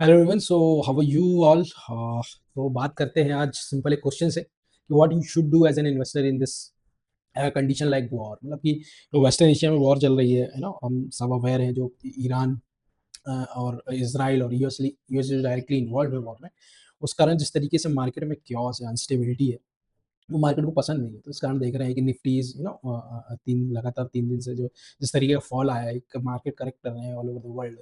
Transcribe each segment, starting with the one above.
Hello everyone, so how are you all. तो बात करते हैं आज सिंपल एक क्वेश्चन से कि what you should do as an investor in this condition like war. मतलब कि जो वेस्टर्न एशिया में वॉर चल रही है ना, हम सब अवेयर हैं। जो ईरान और इसराइल और यूएस डायरेक्टली इन्वॉल्व है वॉर में, उस कारण जिस तरीके से मार्केट में क्योस है, अनस्टेबिलिटी है, वो मार्केट को पसंद नहीं है। तो इस कारण देख रहे हैं कि निफ्टीज तीन लगातार 3 दिन से जो जिस तरीके का फॉल आया है, एक मार्केट करेक्ट कर रहे हैं ऑल ओवर द वर्ल्ड।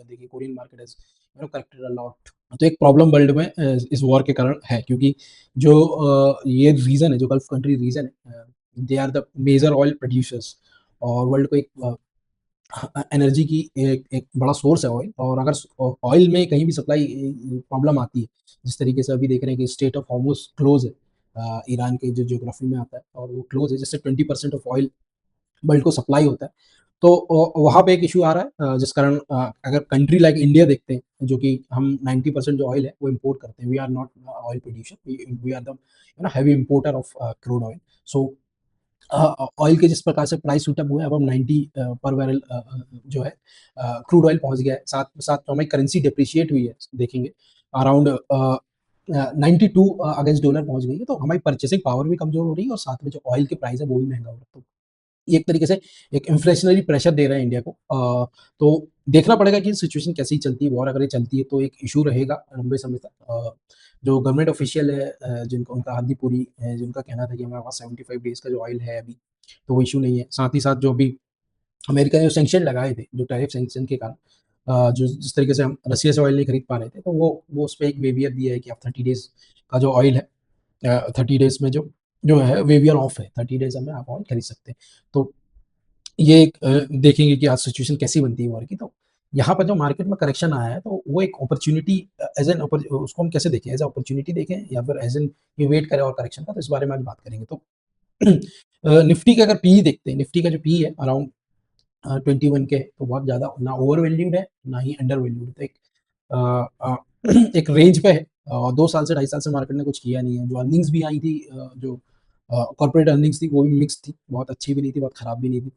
देखिए Korean market is corrected a lot. तो एक प्रॉब्लम वर्ल्ड में इस वॉर के कारण है, क्योंकि जो ये रीजन है, जो गल्फ कंट्री रीजन है, they are the major oil producers. और वर्ल्ड को एक एनर्जी की एक बड़ा सोर्स है ऑयल। और अगर ऑयल में कहीं भी सप्लाई प्रॉब्लम आती है, जिस तरीके से अभी देख रहे हैं कि स्टेट ऑफ हॉर्मुज क्लोज है, ईरान के जो ज्योग्राफी में आता है, और वो क्लोज है, जिससे 20% ऑफ ऑयल वर्ल्ड को सप्लाई होता है। तो वहाँ पे एक इशू आ रहा है, जिस कारण अगर कंट्री लाइक इंडिया देखते हैं, जो कि हम 90% जो ऑयल है वो इम्पोर्ट करते हैं। We are not oil producer, we are the heavy importer of crude oil. So oil के जिस प्रकार से प्राइस शूट अप हुए, अब हम 90 पर बैरल जो है क्रूड ऑयल पहुंच गया है। साथ साथ तो हमारी करेंसी डिप्रिशिएट हुई है, देखेंगे अराउंड 92 अगेंस्ट डॉलर पहुंच गई है। तो हमारी परचेसिंग पावर भी कमजोर हो रही है, और साथ में जो ऑयल के प्राइस है वो भी महंगा हो रहा है। तो ये एक तरीके से एक इन्फ्लेशनरी प्रेशर दे रहा है इंडिया को। तो देखना पड़ेगा कि सिचुएशन कैसी चलती है। वॉर अगर ये चलती है तो एक इशू रहेगा लंबे समय तक। जो गवर्नमेंट ऑफिशियल है, जिनका उनका हद्दी पूरी है, जिनका कहना था कि हमारे पास 75 डेज का जो ऑयल है अभी, तो वो इशू नहीं है। साथ ही साथ जो अभी अमेरिका ने जो सैंक्शन लगाए थे, जो टैरिफ सैंक्शन के कारण जो जिस तरीके से हम रसिया से ऑयल नहीं खरीद पा रहे थे, तो वो उस पर एक वेवियर दिया है कि आप 30 डेज का जो ऑयल है, 30 डेज में जो जो है वेवियर ऑफ है, 30 डेज में आप ऑयल खरीद सकते हैं। तो ये एक देखेंगे कि आज सिचुएशन कैसी बनती है वॉर की। तो यहाँ पर जो मार्केट में करेक्शन आया है, तो वो एक अपॉर्चुनिटी एज एन उसको हम कैसे देखें, एज अपॉर्चुनिटी देखें या फिर एज एन ये वेट करें और करेक्शन का। तो इस बारे में आज बात करेंगे। तो निफ्टी का अगर पी देखते हैं, निफ्टी का जो पी है अराउंड 21 के, तो बहुत ज़्यादा ना ओवर वैल्यूड है ना ही अंडर वैल्यूड है। तो एक रेंज पे है। 2 साल से 2.5 साल से मार्केट ने कुछ किया नहीं है। जो अर्निंग्स भी आई थी, जो कॉर्पोरेट अर्निंग्स थी, वो भी मिक्स थी, बहुत अच्छी भी नहीं थी, बहुत खराब भी नहीं थी।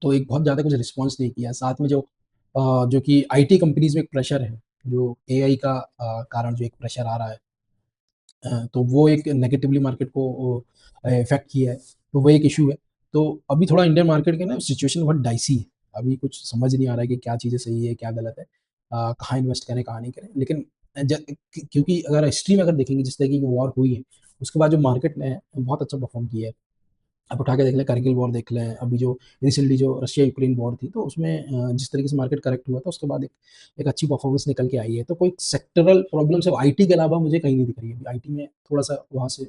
तो एक बहुत ज़्यादा कुछ रिस्पॉन्स नहीं किया। साथ में जो कि आईटी कंपनीज में एक प्रेशर है, जो एआई का कारण जो एक प्रेशर आ रहा है, तो वो एक नेगेटिवली मार्केट को इफेक्ट किया है। तो वो एक इशू है। तो अभी थोड़ा इंडियन मार्केट के ना सिचुएशन बहुत डाइसी है। अभी कुछ समझ नहीं आ रहा है कि क्या चीज़ें सही है क्या गलत है, कहाँ इन्वेस्ट करें कहाँ नहीं करें। लेकिन क्योंकि अगर हिस्ट्री में अगर देखेंगे, जिस तरीके की वॉर हुई है, उसके बाद जो मार्केट ने बहुत अच्छा परफॉर्म किया है। आप उठा के देख लें, कारगिल वॉर देख लें, अभी जो रिसेंटली जो रशिया यूक्रेन वॉर थी, तो उसमें जिस तरीके से मार्केट करेक्ट हुआ था, उसके बाद एक अच्छी परफॉर्मेंस निकल के आई है। तो कोई सेक्टरल प्रॉब्लम सिर्फ आईटी के अलावा मुझे कहीं नहीं दिख रही है। आईटी में थोड़ा सा वहाँ से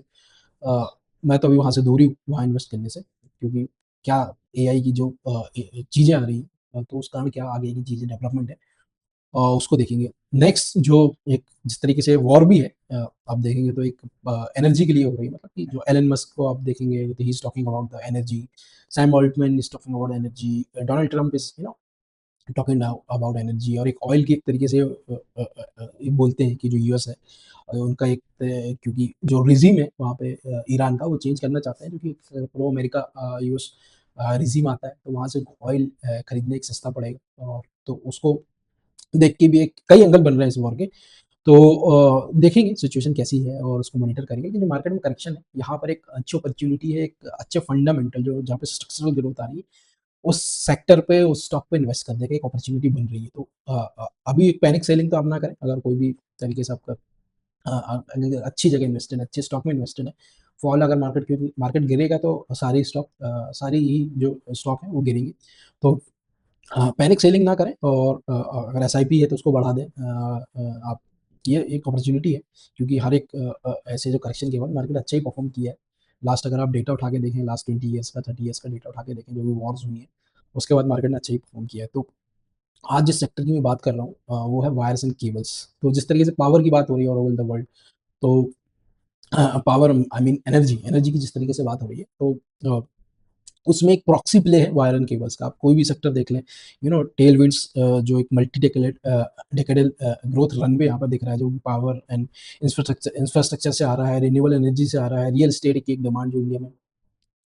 अ, मैं तो अभी वहाँ से दूर ही हूँ, वहाँ इन्वेस्ट करने से, क्योंकि क्या एआई की जो चीज़ें आ रही हैं, तो उस कारण क्या आगे की चीज़ें डेवलपमेंट है, उसको देखेंगे। नेक्स्ट जो एक जिस तरीके से वॉर भी है, आप देखेंगे तो एक एनर्जी के लिए हो रही है। मतलब कि जो एलन मस्क को आप देखेंगे, तो he is talking about the energy, Sam Altman is talking about energy, Donald Trump is talking now about energy. और एक ऑयल की एक तरीके से ये बोलते हैं कि जो यूएस है, उनका एक क्योंकि जो रिजीम है वहाँ पे ईरान का, वो चेंज करना चाहते हैं, क्योंकि प्रो अमेरिका यूएस रिजीम आता है, तो वहाँ से ऑयल खरीदने एक सस्ता पड़ेगा। और तो उसको देख के भी एक कई एंगल बन रहे हैं इस वॉर के। तो देखेंगे सिचुएशन कैसी है और उसको मॉनिटर करेंगे। लेकिन जो मार्केट में करेक्शन है, यहाँ पर एक अच्छी अपॉर्चुनिटी है, एक अच्छे फंडामेंटल जो जहाँ पे स्ट्रक्चरल ग्रोथ आ रही है, उस सेक्टर पे, उस स्टॉक पे इन्वेस्ट करने की एक अपॉर्चुनिटी बन रही है। तो अभी एक पैनिक सेलिंग तो आप ना करें। अगर कोई भी तरीके से आपका अगर अच्छी जगह इन्वेस्टेड है, अच्छे स्टॉक में इन्वेस्टेड है, फॉल अगर मार्केट, क्योंकि मार्केट गिरेगा तो सारी स्टॉक सारी ही जो स्टॉक है वो गिरेंगी। तो पैनिक सेलिंग ना करें, और अगर एसआईपी है तो उसको बढ़ा दें। आप ये एक अपॉर्चुनिटी है, क्योंकि हर एक ऐसे जो करेक्शन के बाद मार्केट अच्छा ही परफॉर्म किया है। लास्ट अगर आप डेटा उठा के देखें, लास्ट 20 ईयर्स का, 30 ईयर्स का डेटा उठा के देखें, जो भी वॉर्स हुई है, उसके बाद मार्केट ने अच्छा ही परफॉर्म किया है। तो आज जिस सेक्टर की मैं बात कर रहा हूँ, वो है वायर्स एंड केबल्स। तो जिस तरीके से पावर की बात हो रही है ऑल ओवर द वर्ल्ड, तो power I mean energy energy की जिस तरीके से बात हो रही है, तो उसमें एक प्रॉक्सी प्ले है वायर एंड केबल्स का। आप कोई भी सेक्टर देख लें, टेल विंड्स, जो एक मल्टी डेकेडल ग्रोथ रनवे यहाँ पर दिख रहा है, जो पावर एंड इंफ्रास्ट्रक्चर से आ रहा है, रिन्यूएबल एनर्जी से आ रहा है, रियल एस्टेट की एक डिमांड जो इंडिया में,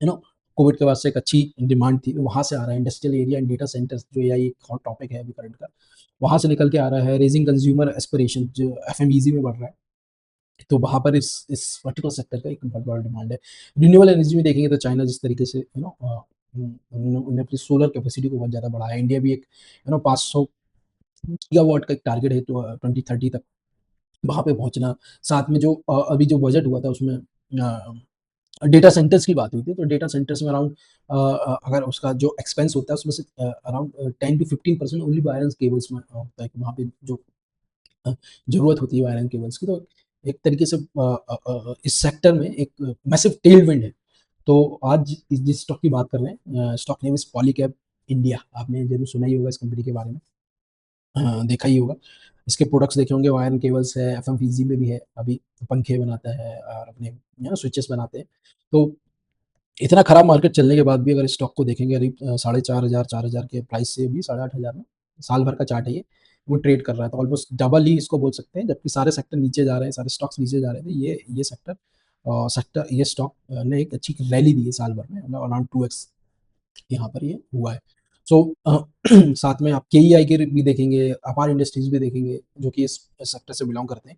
यू नो कोविड के बाद से एक अच्छी डिमांड थी, वहाँ से आ रहा है। Industrial area and data centres, जो एआई एक हॉट टॉपिक है अभी करंट का, वहाँ से निकल के आ रहा है। रेजिंग कंज्यूमर एस्पिरेशन जो एफएमईजी में बढ़ रहा है, तो वहाँ पर इस पर्टिकुलर सेक्टर का एक बहुत बड़ा डिमांड है। रिन्यूएबल एनर्जी में देखेंगे तो चाइना जिस तरीके से उन्होंने अपनी सोलर कैपेसिटी को बहुत ज़्यादा बढ़ाया। इंडिया भी एक 500 गीगावाट का एक टारगेट है, तो 2030 तक वहाँ पे पहुँचना। साथ में जो अभी जो बजट हुआ था उसमें डेटा सेंटर्स की बात हुई थी, तो डेटा सेंटर्स में अराउंड अगर उसका जो एक्सपेंस होता है उसमें से around 10 to 15% only wire and cables में होता है, कि वहाँ पे जो ज़रूरत होती है वायर एंड केबल्स की। तो एक तरीके से इस सेक्टर में एक मैसिव टेलविंड है। तो आज जिस स्टॉक की बात कर रहे हैं, stock name is Polycab India. आपने जरूर सुना ही होगा इस कंपनी के बारे में, देखा ही होगा। इसके प्रोडक्ट्स देखे होंगे, वायर एंड केबल्स है, एफएमवीजी में भी है, अभी पंखे बनाता है और अपने स्विचेस बनाते हैं। तो इतना खराब मार्केट चलने के बाद भी अगर इस स्टॉक को देखेंगे, करीब 4,500 4,000 के प्राइस से भी 8,500 में साल भर का चार्ट है ये, वो ट्रेड कर रहा है। तो ऑलमोस्ट डबल ही इसको बोल सकते हैं, जबकि सारे सेक्टर नीचे जा रहे हैं, सारे स्टॉक्स नीचे जा रहे थे। ये स्टॉक ने एक अच्छी रैली दी है साल भर में, मतलब अराउंड 2x यहाँ पर ये हुआ है। सो साथ में आप केईआई के भी देखेंगे, अपार इंडस्ट्रीज भी देखेंगे, जो कि इस सेक्टर से बिलोंग करते हैं।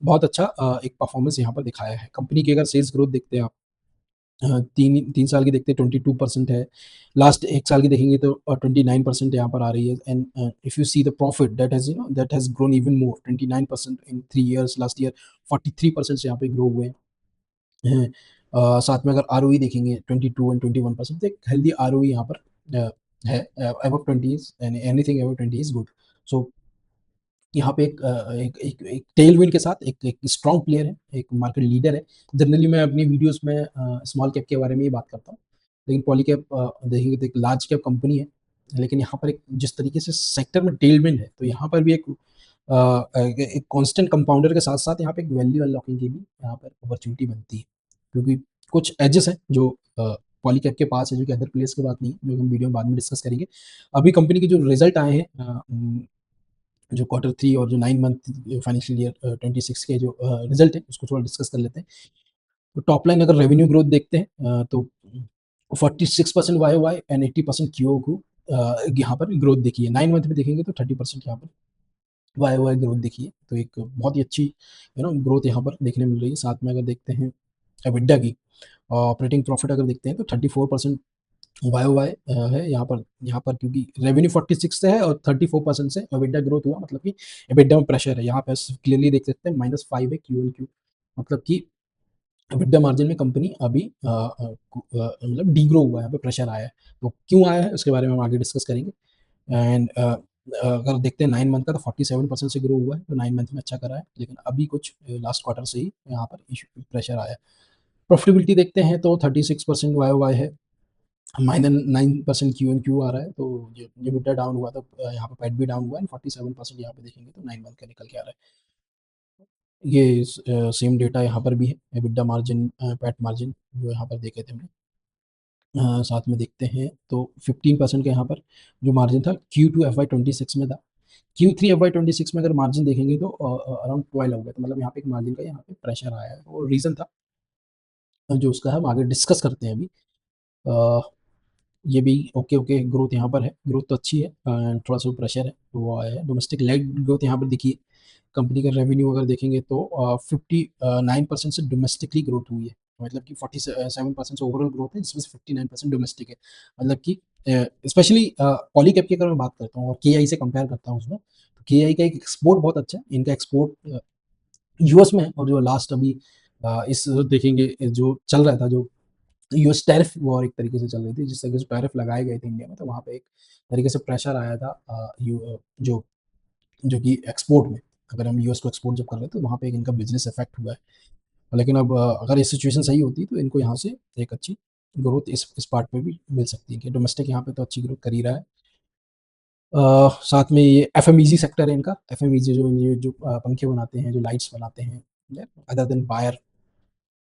बहुत अच्छा एक परफॉर्मेंस यहाँ पर दिखाया है। कंपनी की अगर सेल्स ग्रोथ देखते हैं आप, 3 साल की देखते हैं 22% है। लास्ट 1 साल की देखेंगे तो 29% यहाँ पर आ रही है। And if you see the profit that has grown even more, 29% in 3 years। Last year 43% से यहाँ पे ग्रो हुए हैं। साथ में अगर आरओई देखेंगे 22 एंड 21%, तो एक हेल्दी आरओई यहाँ पर है। Above 20 is anything above 20 is good. So यहाँ पे एक टेलविंड के साथ एक स्ट्रॉन्ग प्लेयर है, एक मार्केट लीडर है। जनरली मैं अपनी वीडियोस में स्मॉल कैप के बारे में ही बात करता हूँ, लेकिन पॉली कैप देखेंगे तो एक लार्ज कैप कंपनी है। लेकिन यहाँ पर एक जिस तरीके से सेक्टर में टेलविंड है, तो यहाँ पर भी एक कांस्टेंट कंपाउंडर के साथ साथ यहाँ पे एक वैल्यू अनलॉकिंग की भी यहाँ पर अपॉर्चुनिटी बनती है, क्योंकि कुछ एजेस हैं जो पॉली कैप के पास है, जो कि अदर प्लेयर्स के पास नहीं है, जो हम वीडियो में बाद में डिस्कस करेंगे। अभी कंपनी के जो रिजल्ट आए हैं, जो Q3 और जो 9 मंथ फाइनेंशियल ईयर 26 के जो रिजल्ट है, उसको थोड़ा डिस्कस कर लेते हैं। तो टॉप लाइन अगर रेवेन्यू ग्रोथ देखते हैं, तो 46% वाई एंड 80% क्यू यहाँ पर ग्रोथ देखी है। 9 मंथ में देखेंगे तो 30% यहाँ पर वाई ग्रोथ देखी है। तो एक बहुत ही अच्छी ग्रोथ यहाँ पर देखने मिल रही है। साथ में अगर देखते हैं एबिडा की ऑपरेटिंग प्रॉफिट अगर देखते हैं, तो 34% वाई है यहाँ पर क्योंकि रेवेन्यू 46 से है और 34% से एबिडा ग्रोथ हुआ, मतलब कि एबिडा में प्रेशर है। यहाँ पे क्लियरली देख सकते हैं -5 है क्यू एन क्यू, मतलब कि एबिडा मार्जिन में कंपनी अभी मतलब डीग्रो हुआ है, यहाँ पे प्रेशर आया है। तो क्यों आया है उसके बारे में हम आगे डिस्कस करेंगे। एंड अगर देखते हैं 9 मंथ का, तो 47% से ग्रो हुआ है, तो 9 मंथ में अच्छा करा है। लेकिन अभी कुछ लास्ट क्वार्टर से ही यहाँ पर इशू प्रेशर आया है। प्रॉफिटेबिलिटी देखते हैं तो 36% वाई है, -9% क्यू एन क्यू आ रहा है। तो ये EBITDA डाउन हुआ, तो यहाँ पे पैट भी डाउन हुआ है। 47% यहाँ पे देखेंगे तो 9 मंथ का निकल के आ रहा है। ये सेम डेटा यहाँ पर भी है, EBITDA मार्जिन, पैट मार्जिन जो यहाँ पर देखे थे हमने। साथ में देखते हैं तो 15% का यहाँ पर जो मार्जिन था Q2 FY26 में था। Q3 FY26 में अगर मार्जिन देखेंगे तो अराउंड 12 हो गया, तो मतलब यहाँ पे एक मार्जिन का यहाँ पे प्रेशर आया है, और रीज़न था जो उसका है हम आगे डिस्कस करते हैं अभी। अ, ये भी ओके ग्रोथ यहाँ पर है, ग्रोथ तो अच्छी है, थोड़ा सा प्रेशर है तो वो आया है। डोमेस्टिक लेग ग्रोथ यहाँ पर देखिए, कंपनी का रेवेन्यू अगर देखेंगे तो 59% से डोमेस्टिकली ग्रोथ हुई है, मतलब कि 47% से ओवरऑल ग्रोथ है, जिसमें से 59% डोमेस्टिक है। मतलब कि स्पेशली पॉली कैप की अगर मैं बात करता हूँ और के आई से कंपेयर करता हूँ उसमें, तो के आई का एक एक्सपोर्ट बहुत अच्छा है। इनका एक्सपोर्ट यूएस में है, और जो लास्ट अभी इस देखेंगे जो चल रहा था, जो यूएस टैरिफ वॉर एक तरीके से चल रही थी, जिस तरीके से टैरिफ लगाए गए थे इंडिया में, तो वहाँ पे एक तरीके से प्रेशर आया था जो जो कि एक्सपोर्ट में, अगर हम यूएस को एक्सपोर्ट जब कर रहे हैं तो वहाँ पे एक इनका बिजनेस इफेक्ट हुआ है। लेकिन अब अगर ये सिचुएशन सही होती तो इनको यहाँ से एक अच्छी ग्रोथ इस पार्ट पे भी मिल सकती है, कि डोमेस्टिक यहाँ पे तो अच्छी ग्रोथ कर ही रहा है। साथ में ये एफएमईजी सेक्टर है इनका। एफएमईजी जो पंखे बनाते हैं, जो लाइट्स बनाते हैं, अदर देन वायर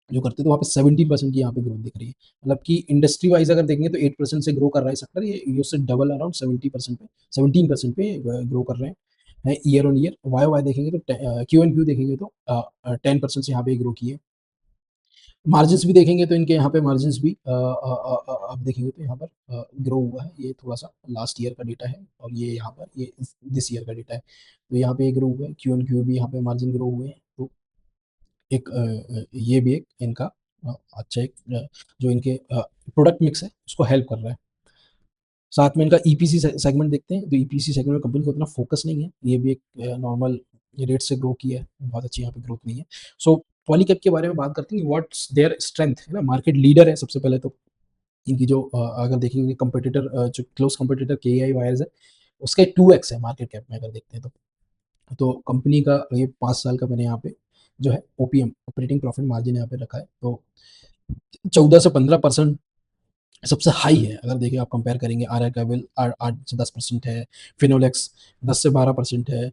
जो करते हैं, तो वहाँ पे 70% की यहाँ पे ग्रोथ दिख रही है। मतलब कि इंडस्ट्री वाइज अगर देखेंगे तो 8% से ग्रो कर रहा है सेक्टर, ये उससे डबल अराउंड 70% पे 17% पे ग्रो कर रहे हैं ईयर ऑन ईयर। वाई देखेंगे तो क्यू एन क्यू देखेंगे तो 10% से यहाँ पे ग्रो किए। मार्जिन्स भी देखेंगे तो इनके यहाँ पे मार्जिन्स भी आप देखेंगे तो यहाँ पर ग्रो हुआ है। ये थोड़ा-सा लास्ट ईयर का डेटा है और ये यहाँ पर ये दिस ईयर का डेटा है। तो यहाँ पे ग्रो हुआ है, क्यू ऑन क्यू भी यहाँ पे मार्जिन ग्रो हुए हैं। तो एक ये भी एक इनका अच्छा एक जो इनके प्रोडक्ट मिक्स है उसको हेल्प कर रहा है। साथ में इनका ईपीसी सेगमेंट देखते हैं, तो ईपीसी सेगमेंट में कंपनी को उतना फोकस नहीं है। ये भी एक नॉर्मल रेट से ग्रो किया है, बहुत अच्छी यहाँ पे ग्रोथ नहीं है। सो पॉलीकैब के बारे में बात करते हैं, व्हाट्स देयर स्ट्रेंथ है ना, मार्केट लीडर है सबसे पहले तो। इनकी जो अगर देखेंगे कंपटीटर जो क्लोज कंपटीटर केईआई वायर्स है, उसका 2x है मार्केट कैप में अगर देखते हैं तो। तो कंपनी का ये 5 साल का मैंने यहाँ पे जो है ओपीएम ऑपरेटिंग प्रॉफिट मार्जिन यहाँ पे रखा है, तो 14 से 15% सबसे हाई है। अगर देखिए आप कंपेयर करेंगे, आर आर केबल 8 से 10% है, फिनोलेक्स 10 से 12% है,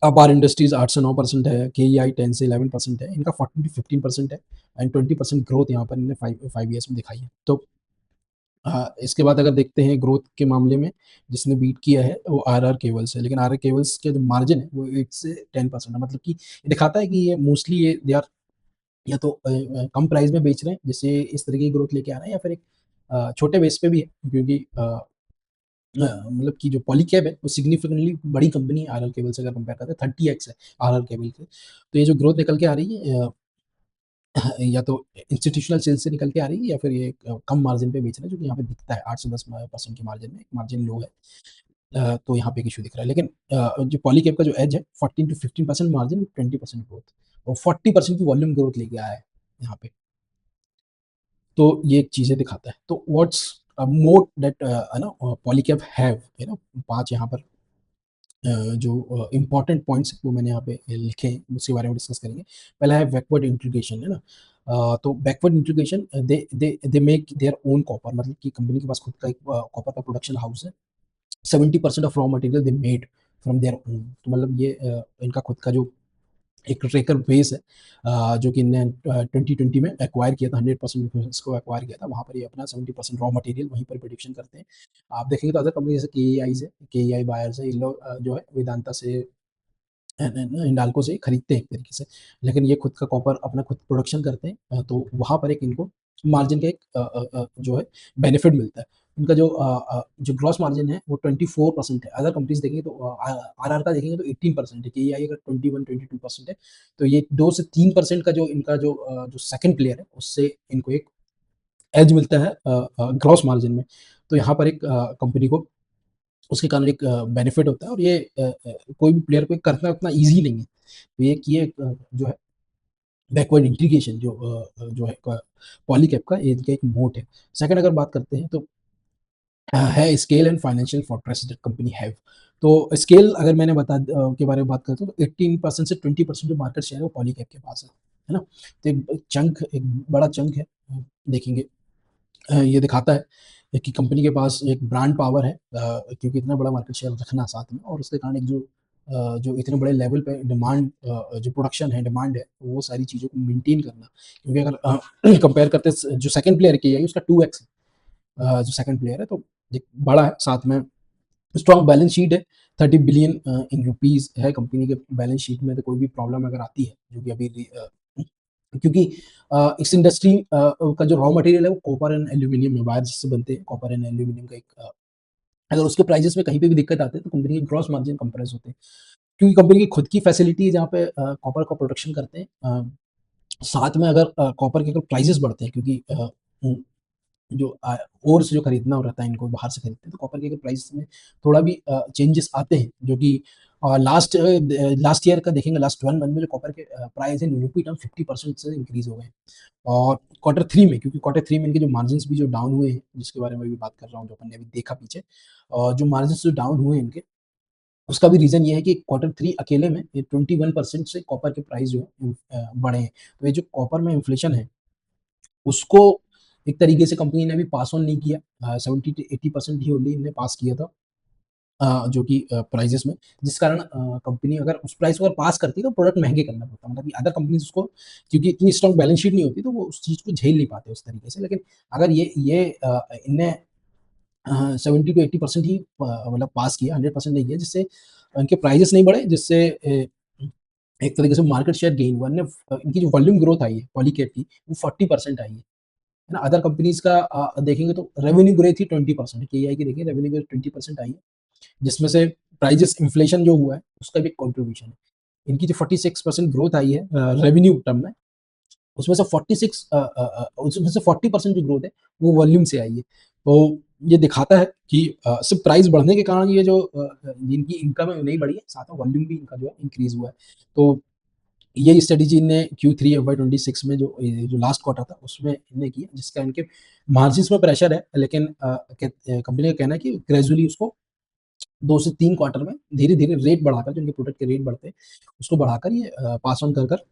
अपार इंडस्ट्रीज 8 से 9% है, के ई आई 10 से 11% है, इनका 14 to 15% है एंड 20% ग्रोथ यहाँ पर इन्होंने फाइव फाइव ईयर्स में दिखाई है। तो इसके बाद अगर देखते हैं ग्रोथ के मामले में, जिसने बीट किया है वो आर आर केबल्स है, लेकिन आर आर केबल्स के जो मार्जिन है वो 8 से 10% है। मतलब कि ये दिखाता है कि ये मोस्टली ये दे आर या तो कम प्राइस में बेच रहे हैं जिससे इस तरह की ग्रोथ लेके आ रहे हैं, या फिर एक छोटे बेस पे भी है, क्योंकि मतलब कि जो पॉलीकैब है वो सिग्निफिकेंटली बड़ी कंपनी है आर आर केबल से अगर कंपेयर करते हैं, 30x है आर आर केबल के। तो ये जो ग्रोथ निकल के आ रही है या तो इंस्टीट्यूशनल सेल्स से निकल के आ रही है, या फिर ये कम मार्जिन पे बेच रहे हैं, जो कि यहाँ पे दिखता है 8 से 10% के मार्जिन में, मार्जिन लो है। तो यहाँ पे एक इशू दिख रहा है, लेकिन जो पॉलीकैब का जो एज है 14 to 15% मार्जिन, 20% ग्रोथ और 40% की वॉल्यूम ग्रोथ लेके आया है यहाँ पे। तो ये चीज़ें दिखाता है। तो व्हाट्स मोट दैट है ना पॉलीकैब हैव, है ना 5 यहाँ पर जो इम्पोर्टेंट पॉइंट्स वो मैंने यहाँ पे लिखे हैं, उसके बारे में डिस्कस करेंगे। पहला है बैकवर्ड इंटीग्रेशन, है ना। तो backward integration, they make their own copper, मतलब कि कंपनी के पास खुद का एक कॉपर का प्रोडक्शन हाउस है। 70% of raw material they made from their own. तो मतलब ये इनका खुद का जो एक ट्रेकर बेस है, जो कि इनने 2020 में एक्वायर किया था, 100% इसको एक्वायर किया था। वहाँ पर ये अपना 70% रॉ मटेरियल वहीं पर प्रोडक्शन करते हैं। आप देखेंगे तो अदर कंपनी जैसे के ई आई है, के ई आई बायर्स है, इन लोग जो है वेदांता से हिंडाल्को से खरीदते हैं एक तरीके से, लेकिन ये खुद का कॉपर अपना खुद प्रोडक्शन करते हैं। तो वहाँ पर एक इनको मार्जिन का एक जो है बेनिफिट मिलता है। उनका जो ग्रॉस मार्जिन है वो 24% है। अदर कंपनीज देखेंगे तो आर आर का देखेंगे तो 18% है, के आई अगर 21-22% है। तो ये 2 से 3% का जो इनका जो सेकंड प्लेयर है उससे इनको एक एज मिलता है ग्रॉस मार्जिन में। तो यहाँ पर एक कंपनी को उसके कारण एक बेनिफिट होता है, और ये कोई भी प्लेयर को करना उतना ईज़ी नहीं है। तो ये जो है बैकवर्ड इंटीग्रेशन जो है पॉलीकैब का, ये इनका एक मोट है। सेकंड अगर बात करते हैं तो है scale and financial fortress that company have. तो स्केल अगर मैंने के बारे में बात करता हूँ तो 18% से 20% जो मार्केट शेयर है वो पॉलीकैब के पास है ना। तो एक बड़ा चंक है। देखेंगे ये दिखाता है कि कंपनी के पास एक ब्रांड पावर है, क्योंकि इतना बड़ा मार्केट शेयर रखना साथ में, और उसके कारण एक जो इतने बड़े लेवल पे डिमांड, जो प्रोडक्शन है, डिमांड है, वो सारी चीज़ों को मेंटेन करना। क्योंकि अगर कंपेयर करते हैं जो सेकंड प्लेयर की है उसका 2x है, जो सेकंड प्लेयर है, तो एक बड़ा है। साथ में स्ट्रॉन्ग बैलेंस शीट है, 30 बिलियन इन रुपीज़ है कंपनी के बैलेंस शीट में। तो कोई भी प्रॉब्लम अगर आती है, जो कि अभी क्योंकि इस इंडस्ट्री का जो रॉ मटेरियल है वो कॉपर एंड एल्यूमीनियम है, वायर जिससे बनते हैं कॉपर एंड एल्यूमीनियम का एक अगर उसके प्राइसेस में कहीं पे भी दिक्कत आती है तो कंपनी के ग्रॉस मार्जिन कंप्रेस होते हैं, क्योंकि कंपनी की खुद की फैसिलिटी है जहाँ पे कॉपर का प्रोडक्शन करते हैं। साथ में अगर कॉपर के अगर प्राइसेस बढ़ते हैं, क्योंकि जो ओर्स जो खरीदना रहता है इनको बाहर से खरीदते हैं, तो कॉपर के प्राइस में थोड़ा भी चेंजेस आते हैं, जो कि लास्ट ईयर का देखेंगे, लास्ट 12 मंथ में जो कॉपर के प्राइस है यूरोपी टर्म 50% से इंक्रीज हो गए। और क्वार्टर थ्री में, क्योंकि क्वार्टर थ्री में इनके जो मार्जिन भी जो डाउन हुए हैं, जिसके बारे में भी बात कर रहा हूँ, जो अपन ने अभी देखा पीछे, और जो मार्जिन जो डाउन हुए हैं इनके, उसका भी रीजन ये है कि क्वार्टर थ्री अकेले में ये 21% से कॉपर के प्राइस जो है बढ़े हैं। तो ये जो कॉपर में इन्फ्लेशन है उसको एक तरीके से कंपनी ने अभी पास ऑन नहीं किया, 70 to 80% ही ओनली इन्होंने पास किया था, जो कि प्राइसेस में, जिस कारण कंपनी अगर उस प्राइस को अगर पास करती तो प्रोडक्ट महंगे करना पड़ता, मतलब कि अदर कंपनीज उसको, क्योंकि इतनी स्ट्रॉन्ग बैलेंस शीट नहीं होती तो वो उस चीज़ को झेल नहीं पाते उस तरीके से। लेकिन अगर ये इनने 70 to 80% ही मतलब पास किया, 100% नहीं किया, जिससे इनके प्राइसेस नहीं बढ़े, जिससे एक तरीके से मार्केट शेयर गेन हुआ है, इनकी जो वॉल्यूम ग्रोथ आई है पॉलीकैब की, वो 40% आई है ना? अदर कंपनीज़ का देखेंगे तो रेवेन्यू ग्रोथ ही 20% है, केईआई की देखिए रेवेन्यू ग्रोथ 20% आई है, जिसमें से प्राइजेस इन्फ्लेशन जो हुआ है, उसका भी एक कंट्रीब्यूशन है। इनकी जो 46% ग्रोथ आई है रेवेन्यू टर्म में, उसमें से 40% जो ग्रोथ है, वो वॉल्यूम से आई है। तो ये दिखाता है कि सिर्फ प्राइस बढ़ने के कारण ये जो इनकी इनकम है वो नहीं बढ़ी है, साथ में वॉल्यूम भी इनका जो है इंक्रीज़ हुआ है। तो ये स्ट्रेटजी इनने Q3 FY26 में जो लास्ट क्वार्टर था उसमें इन्होंने की, जिसका इनके मार्जिन्स में प्रेशर है, लेकिन कंपनी का कहना है कि ग्रेजुअली उसको 2 से 3 क्वार्टर में धीरे-धीरे रेट बढ़ाकर, जो इनके प्रोडक्ट के रेट बढ़ते हैं, उसको बढ़ाकर ये पास ऑन कर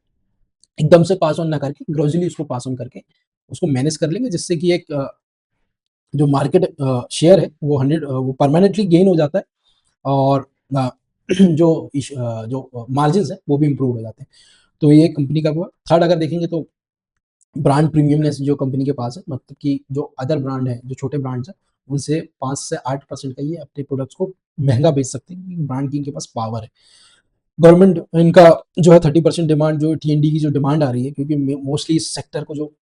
एकदम से पास ऑन ना करके ग्रेजुअली उसको पास ऑन करके उसको मैनेज कर लेंगे, जिससे कि एक जो मार्केट शेयर है वो 100 वो परमानेंटली गेन हो जाता है, और जो मार्जिन्स है वो भी इम्प्रूव हो जाते हैं। तो ये कंपनी का हुआ। थर्ड अगर देखेंगे तो ब्रांड प्रीमियमनेस जो कंपनी के पास है, मतलब कि जो अदर ब्रांड है, जो छोटे ब्रांड्स हैं, उनसे 5 से 8% का ये अपने प्रोडक्ट्स को महँगा बेच सकते हैं, क्योंकि ब्रांड की इनके पास पावर है। गवर्नमेंट इनका जो है 30% डिमांड, जो टी&डी की जो डिमांड आ रही है, क्योंकि मोस्टली इस सेक्टर को जो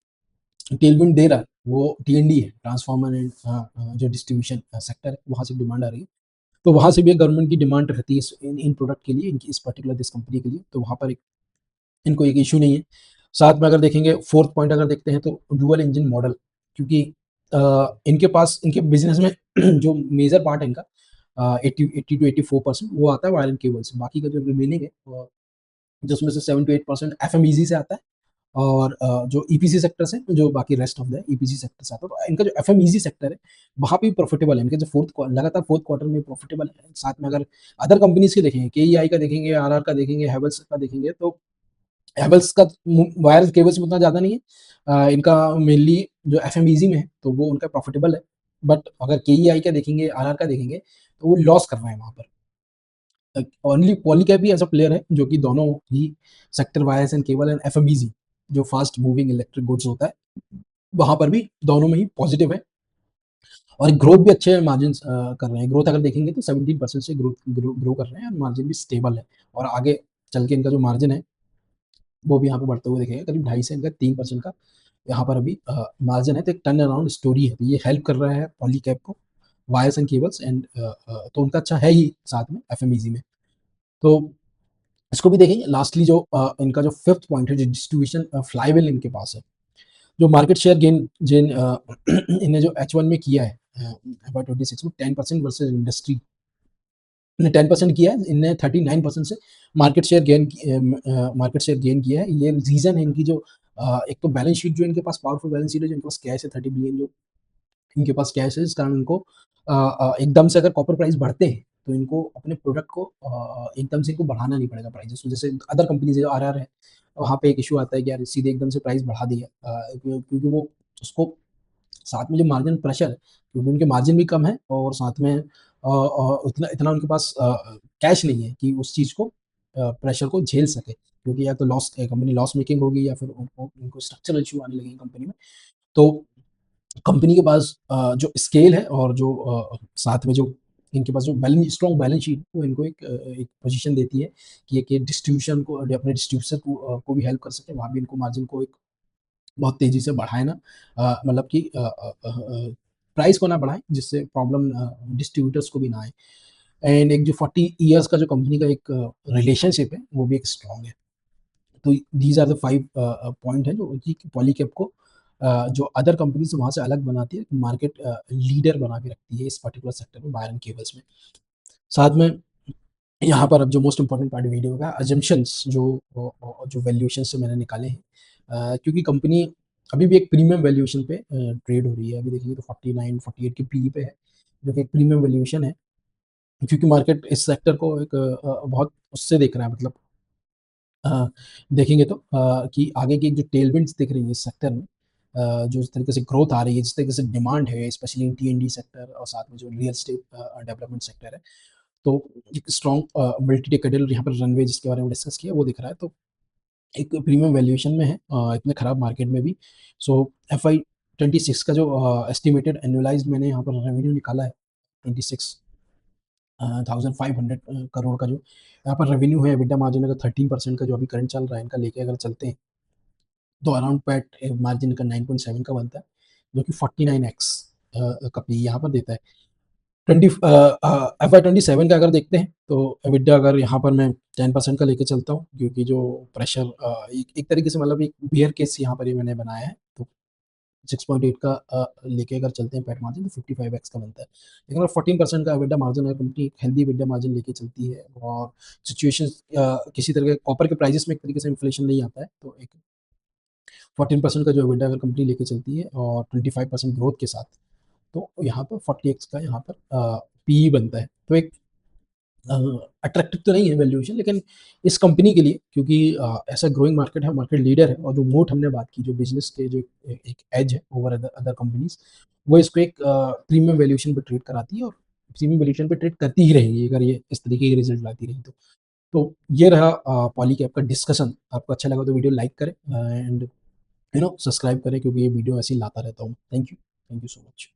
टेलविंड दे रहा है वो टी&डी है, ट्रांसफार्मर एंड जो डिस्ट्रीब्यूशन सेक्टर है, वहाँ से डिमांड आ रही है। तो वहाँ से भी गवर्नमेंट की डिमांड रहती है इन प्रोडक्ट के लिए, इनकी इस पर्टिकुलर दिस कंपनी के लिए, तो वहाँ पर इनको एक इश्यू नहीं है। साथ में अगर देखेंगे, फोर्थ पॉइंट अगर देखते हैं तो डुअल इंजन मॉडल, क्योंकि इनके पास इनके बिजनेस में जो मेजर पार्ट है इनका 80 टू 84% वो आता है वायर एंड केबल से, बाकी का जो रिमेनिंग है जिसमें से 7 to 8% एफएमईजी से आता है, और जो ईपीसी सेक्टर से, जो बाकी rest of the EPC sector से आता है। तो इनका जो एफएमईजी सेक्टर है वहाँ पे प्रॉफिटेबल है, इनके जो लगातार फोर्थ क्वार्टर में प्रॉफिटेबल है। साथ में अगर अदर कंपनीज के देखेंगे, केईआई का देखेंगे, आरआर का देखेंगे, हैवेल्स का देखेंगे, तो हैवेल्स का वायर केबल्स में उतना ज़्यादा नहीं है। इनका मेनली जो एफएमईजी में है तो वो उनका प्रॉफिटेबल है, बट अगर केईआई का देखेंगे, आरआर का देखेंगे, तो वो लॉस कर रहे हैं वहाँ पर। ओनली पॉलीकैब ही ऐसा प्लेयर है जो कि दोनों ही sector, wires and cable and FMEG, जो फास्ट मूविंग इलेक्ट्रिक गुड्स होता है, वहाँ पर भी दोनों में ही पॉजिटिव है, और ग्रोथ भी अच्छे मार्जिन कर रहे हैं। ग्रोथ अगर देखेंगे तो 17% से ग्रो कर रहे हैं, और मार्जिन भी स्टेबल है, और आगे चल के इनका जो मार्जिन है वो भी यहाँ पे बढ़ते हुए दिखेगा, करीब 2.5 से इनका 3% का यहाँ पर अभी मार्जिन है। तो एक टर्न अराउंड स्टोरी है, तो ये हेल्प कर रहा है पॉलीकैब को, वायर्स एंड केबल्स एंड तो उनका अच्छा है ही साथ में एफएमईजी में। तो इसको भी देखेंगे। लास्टली जो इनका जो फिफ्थ पॉइंट है, जो डिस्ट्रीब्यूशन फ्लाईव्हील इनके पास है, जो मार्केट शेयर गेन जिन इन्हें जो H1 में किया है FY26 में 10% वर्सेस इंडस्ट्री ने 10% किया है, इनने 39% से मार्केट शेयर गेन किया है। ये रीज़न है इनकी जो एक तो बैलेंस शीट, जो इनके पास पावरफुल बैलेंस शीट है, जो इनके पास कैश है 30 बिलियन, जो इनके पास कैश है, इस कारण इनको एकदम से अगर कॉपर प्राइस बढ़ते हैं तो इनको अपने प्रोडक्ट को एकदम से इनको बढ़ाना नहीं पड़ेगा प्राइजेस। जैसे अदर कंपनीज जो आरआर है, वहाँ पे एक इशू आता है कि यार सीधे एकदम से प्राइस बढ़ा दिया, क्योंकि वो उसको साथ में जो मार्जिन प्रेशर है, क्योंकि उनके मार्जिन भी कम है, और साथ में उतना इतना उनके पास कैश नहीं है कि उस चीज़ को प्रेशर को झेल सके, क्योंकि या तो कंपनी लॉस मेकिंग होगी, या फिर उनको स्ट्रक्चरल इशू आने लगेंगे कंपनी में। तो कंपनी के पास जो स्केल है, और जो साथ में जो इनके पास जो स्ट्रॉन्ग बैलेंस शीट, वो इनको एक पोजीशन देती है कि एक डिस्ट्रीब्यूशन को, अपने डिस्ट्रीब्यूटर को भी हेल्प कर सके, वहाँ भी इनको मार्जिन को एक बहुत तेज़ी से बढ़ाए ना, मतलब कि प्राइस को ना बढ़ाएँ, जिससे प्रॉब्लम डिस्ट्रीब्यूटर्स को भी ना आए। एंड एक जो 40 इयर्स का जो कंपनी का एक रिलेशनशिप है, वो भी एक स्ट्रॉन्ग है। तो दीज़ आर द 5 पॉइंट है, जो कि पॉलीकैब को जो अदर कंपनी से वहाँ से अलग बनाती है, मार्केट लीडर बना के रखती है इस पर्टिकुलर सेक्टर में, वायर एंड केबल्स में। साथ में यहाँ पर अब जो मोस्ट इम्पोर्टेंट पार्ट वीडियो का असम्पशन्स, जो वैल्यूएशन से मैंने निकाले हैं, क्योंकि कंपनी अभी भी एक प्रीमियम वैल्यूएशन पे ट्रेड हो रही है। अभी देखिए तो 49-48 की पीई पे है, जो कि एक प्रीमियम वैल्यूएशन है, क्योंकि मार्केट इस सेक्टर को एक बहुत उससे देख रहा है, मतलब देखेंगे तो कि आगे की जो टेलविंड्स दिख रही है इस सेक्टर में, जो इस तरीके से ग्रोथ आ रही है, जिस तरीके से डिमांड है, स्पेशली इन टी&डी सेक्टर, और साथ में जो रियल एस्टेट डेवलपमेंट सेक्टर है, तो एक स्ट्रॉन्ग मल्टी डेकेडल यहाँ पर रनवे, जिसके बारे में डिस्कस किया, वो दिख रहा है। तो एक प्रीमियम वैल्यूएशन में है इतने खराब मार्केट में भी। सो FY26 का जो एस्टिमेटेड एनुअलाइज्ड मैंने यहाँ पर रेवेन्यू निकाला है 26 1500 करोड़ का जो यहाँ पर रेवेन्यू है, एबिटा मार्जिन अगर 13% का जो अभी करंट चल रहा है इनका लेके अगर चलते हैं, तो अराउंड पैट मार्जिन का 9.7 का बनता है, जो कि 49x का पी यहाँ पर देता है। 20 FY 27 का अगर देखते हैं, तो एबिटा अगर यहाँ पर मैं 10% का लेके चलता हूँ, क्योंकि जो प्रेशर एक तरीके से मतलब एक बियर केस यहाँ पर ही मैंने बनाया है, तो 6.8 का लेके अगर चलते हैं पैट मार्जिन, तो 55x का बनता है। लेकिन अगर 14% का एबिटा मार्जिन है, कंपनी एक हेल्दी एबिटा मार्जिन लेके चलती है, और सिचुएशन किसी तरह के कॉपर के प्राइसेस में एक तरीके से इन्फ्लेशन नहीं आता है, तो एक 14% का जो एबिटा अगर कंपनी लेके चलती है और 25% ग्रोथ के साथ, तो यहाँ पर 40x का यहाँ पर पी बनता है। तो एक अट्रैक्टिव तो नहीं है वैल्यूएशन, लेकिन इस कंपनी के लिए, क्योंकि ऐसा ग्रोइंग मार्केट है, मार्केट लीडर है, और जो मोट हमने बात की, जो बिजनेस के जो एक एज है ओवर अदर अदर कंपनीज, वो इसको एक प्रीमियम वैल्यूएशन पे ट्रेड कराती है, और प्रीमियम वैल्यूएशन पे ट्रेड करती ही रहेगी अगर ये इस तरीके के रिजल्ट लाती रही तो ये रहा पॉलीकैब का डिस्कशन। आपको अच्छा लगा तो वीडियो लाइक करें, एंड सब्सक्राइब करें, क्योंकि ये वीडियो ऐसे ही लाता रहता हूँ। Thank you so much.